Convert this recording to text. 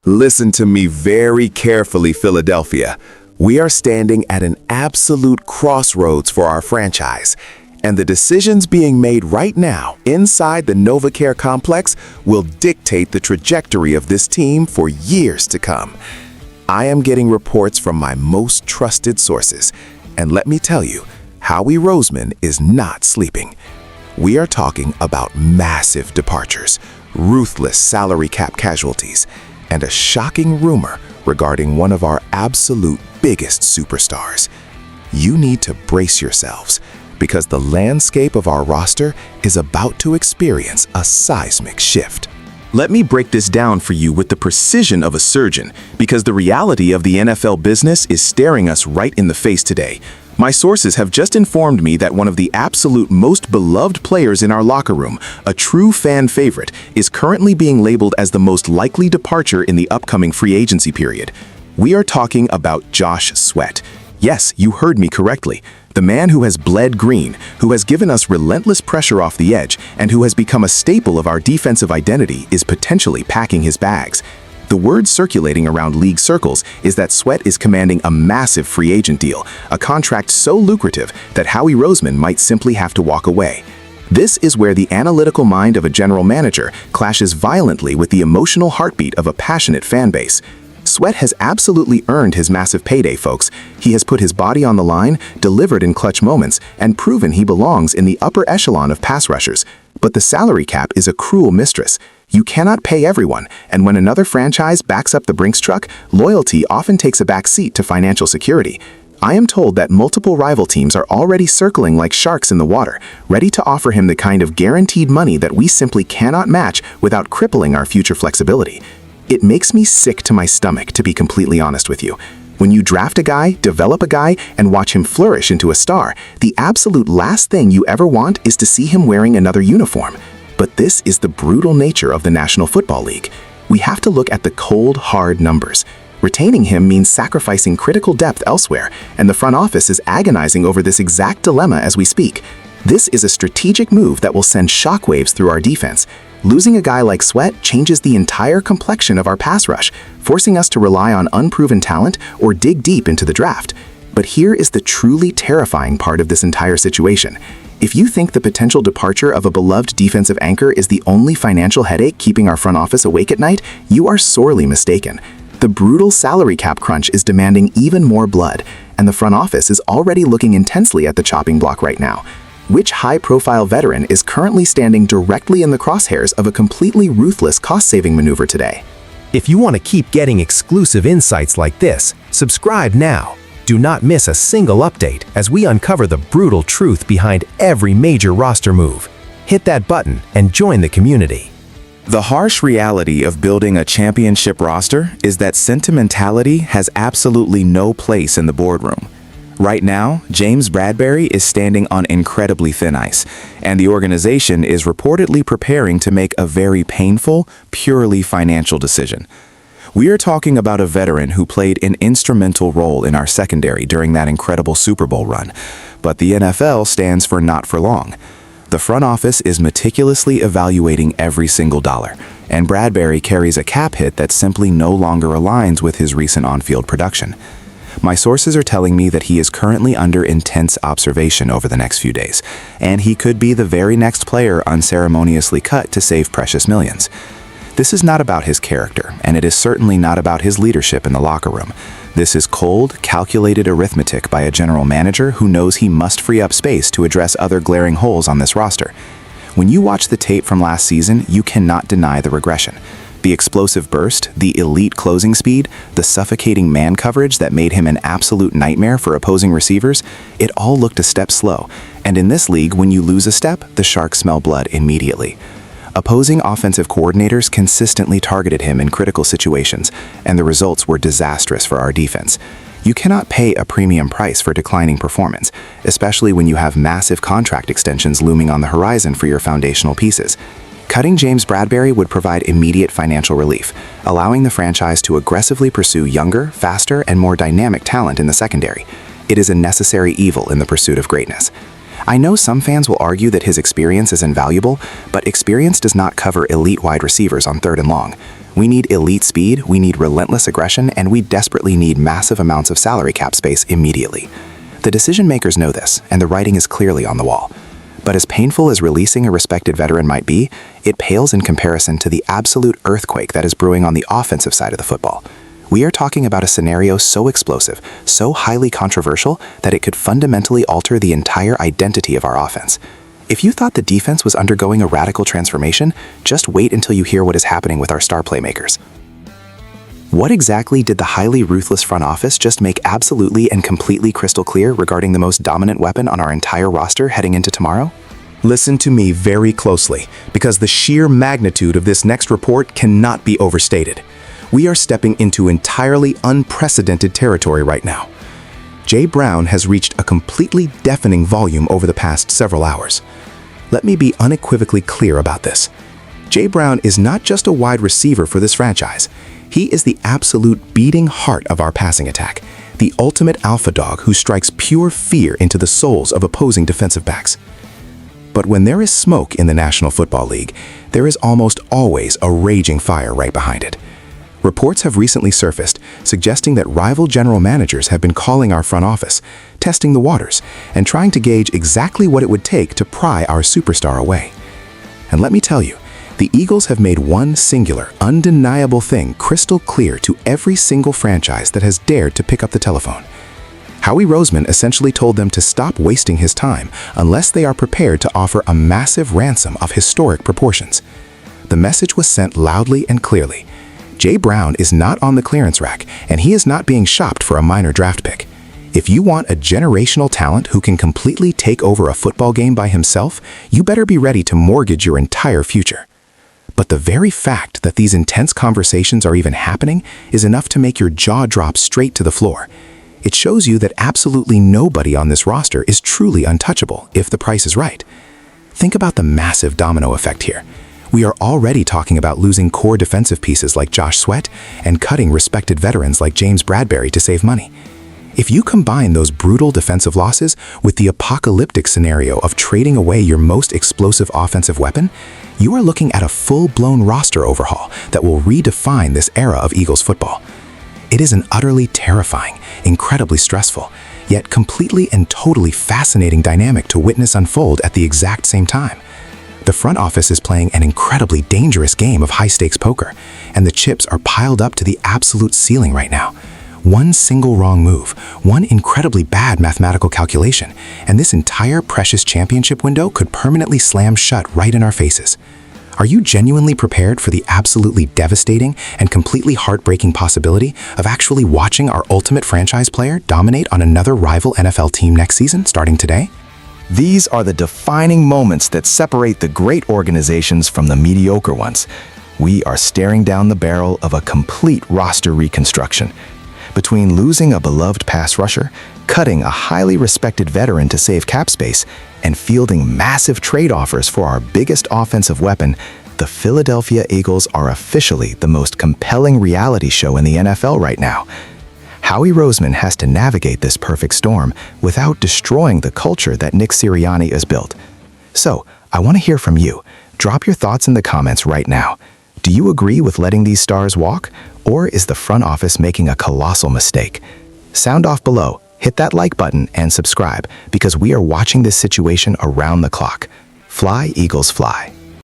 Listen to me very carefully, Philadelphia. We are standing at an absolute crossroads for our franchise, and the decisions being made right now inside the NovaCare complex will dictate the trajectory of this team for years to come. I am getting reports from my most trusted sources, and let me tell you, Howie Roseman is not sleeping. We are talking about massive departures, ruthless salary cap casualties, and a shocking rumor regarding one of our absolute biggest superstars. You need to brace yourselves, because the landscape of our roster is about to experience a seismic shift. Let me break this down for you with the precision of a surgeon, because the reality of the NFL business is staring us right in the face today. My sources have just informed me that one of the absolute most beloved players in our locker room, a true fan favorite, is currently being labeled as the most likely departure in the upcoming free agency period. We are talking about Josh Sweat. Yes, you heard me correctly. The man who has bled green, who has given us relentless pressure off the edge, and who has become a staple of our defensive identity is potentially packing his bags. The word circulating around league circles is that Sweat is commanding a massive free agent deal, a contract so lucrative that Howie Roseman might simply have to walk away. This is where the analytical mind of a general manager clashes violently with the emotional heartbeat of a passionate fan base. Sweat has absolutely earned his massive payday, folks. He has put his body on the line, delivered in clutch moments, and proven he belongs in the upper echelon of pass rushers. But the salary cap is a cruel mistress. You cannot pay everyone, and when another franchise backs up the Brinks truck, loyalty often takes a back seat to financial security. I am told that multiple rival teams are already circling like sharks in the water, ready to offer him the kind of guaranteed money that we simply cannot match without crippling our future flexibility. It makes me sick to my stomach, to be completely honest with you. When you draft a guy, develop a guy, and watch him flourish into a star, the absolute last thing you ever want is to see him wearing another uniform. But this is the brutal nature of the National Football League. We have to look at the cold, hard numbers. Retaining him means sacrificing critical depth elsewhere, and the front office is agonizing over this exact dilemma as we speak. This is a strategic move that will send shockwaves through our defense. Losing a guy like Sweat changes the entire complexion of our pass rush, forcing us to rely on unproven talent or dig deep into the draft. But here is the truly terrifying part of this entire situation. If you think the potential departure of a beloved defensive anchor is the only financial headache keeping our front office awake at night, you are sorely mistaken. The brutal salary cap crunch is demanding even more blood, and the front office is already looking intensely at the chopping block right now. Which high-profile veteran is currently standing directly in the crosshairs of a completely ruthless cost-saving maneuver today? If you want to keep getting exclusive insights like this, subscribe now. Do not miss a single update as we uncover the brutal truth behind every major roster move. Hit that button and join the community. The harsh reality of building a championship roster is that sentimentality has absolutely no place in the boardroom. Right now, James Bradberry is standing on incredibly thin ice, and the organization is reportedly preparing to make a very painful, purely financial decision. We are talking about a veteran who played an instrumental role in our secondary during that incredible Super Bowl run, but the NFL stands for not for long. The front office is meticulously evaluating every single dollar, and Bradberry carries a cap hit that simply no longer aligns with his recent on-field production. My sources are telling me that he is currently under intense observation over the next few days, and he could be the very next player unceremoniously cut to save precious millions. This is not about his character, and it is certainly not about his leadership in the locker room. This is cold, calculated arithmetic by a general manager who knows he must free up space to address other glaring holes on this roster. When you watch the tape from last season, you cannot deny the regression. The explosive burst, the elite closing speed, the suffocating man coverage that made him an absolute nightmare for opposing receivers, it all looked a step slow. And in this league, when you lose a step, the Sharks smell blood immediately. Opposing offensive coordinators consistently targeted him in critical situations, and the results were disastrous for our defense. You cannot pay a premium price for declining performance, especially when you have massive contract extensions looming on the horizon for your foundational pieces. Cutting James Bradberry would provide immediate financial relief, allowing the franchise to aggressively pursue younger, faster, and more dynamic talent in the secondary. It is a necessary evil in the pursuit of greatness. I know some fans will argue that his experience is invaluable, but experience does not cover elite wide receivers on 3rd and long. We need elite speed, we need relentless aggression, and we desperately need massive amounts of salary cap space immediately. The decision makers know this, and the writing is clearly on the wall. But as painful as releasing a respected veteran might be, it pales in comparison to the absolute earthquake that is brewing on the offensive side of the football. We are talking about a scenario so explosive, so highly controversial, that it could fundamentally alter the entire identity of our offense. If you thought the defense was undergoing a radical transformation, just wait until you hear what is happening with our star playmakers. What exactly did the highly ruthless front office just make absolutely and completely crystal clear regarding the most dominant weapon on our entire roster heading into tomorrow? Listen to me very closely, because the sheer magnitude of this next report cannot be overstated. We are stepping into entirely unprecedented territory right now. Jay Brown has reached a completely deafening volume over the past several hours. Let me be unequivocally clear about this. Jay Brown is not just a wide receiver for this franchise. He is the absolute beating heart of our passing attack, the ultimate alpha dog who strikes pure fear into the souls of opposing defensive backs. But when there is smoke in the National Football League, there is almost always a raging fire right behind it. Reports have recently surfaced suggesting that rival general managers have been calling our front office, testing the waters, and trying to gauge exactly what it would take to pry our superstar away. And let me tell you, the Eagles have made one singular, undeniable thing crystal clear to every single franchise that has dared to pick up the telephone. Howie Roseman essentially told them to stop wasting his time unless they are prepared to offer a massive ransom of historic proportions. The message was sent loudly and clearly. Jay Brown is not on the clearance rack, and he is not being shopped for a minor draft pick. If you want a generational talent who can completely take over a football game by himself, you better be ready to mortgage your entire future. But the very fact that these intense conversations are even happening is enough to make your jaw drop straight to the floor. It shows you that absolutely nobody on this roster is truly untouchable if the price is right. Think about the massive domino effect here. We are already talking about losing core defensive pieces like Josh Sweat and cutting respected veterans like James Bradbury to save money. If you combine those brutal defensive losses with the apocalyptic scenario of trading away your most explosive offensive weapon, you are looking at a full-blown roster overhaul that will redefine this era of Eagles football. It is an utterly terrifying, incredibly stressful, yet completely and totally fascinating dynamic to witness unfold at the exact same time. The front office is playing an incredibly dangerous game of high-stakes poker, and the chips are piled up to the absolute ceiling right now. One single wrong move, one incredibly bad mathematical calculation, and this entire precious championship window could permanently slam shut right in our faces. Are you genuinely prepared for the absolutely devastating and completely heartbreaking possibility of actually watching our ultimate franchise player dominate on another rival NFL team next season, starting today? These are the defining moments that separate the great organizations from the mediocre ones. We are staring down the barrel of a complete roster reconstruction. Between losing a beloved pass rusher, cutting a highly respected veteran to save cap space, and fielding massive trade offers for our biggest offensive weapon, the Philadelphia Eagles are officially the most compelling reality show in the NFL right now. Howie Roseman has to navigate this perfect storm without destroying the culture that Nick Sirianni has built. So, I want to hear from you. Drop your thoughts in the comments right now. Do you agree with letting these stars walk, or is the front office making a colossal mistake? Sound off below, hit that like button, and subscribe, because we are watching this situation around the clock. Fly, Eagles, fly.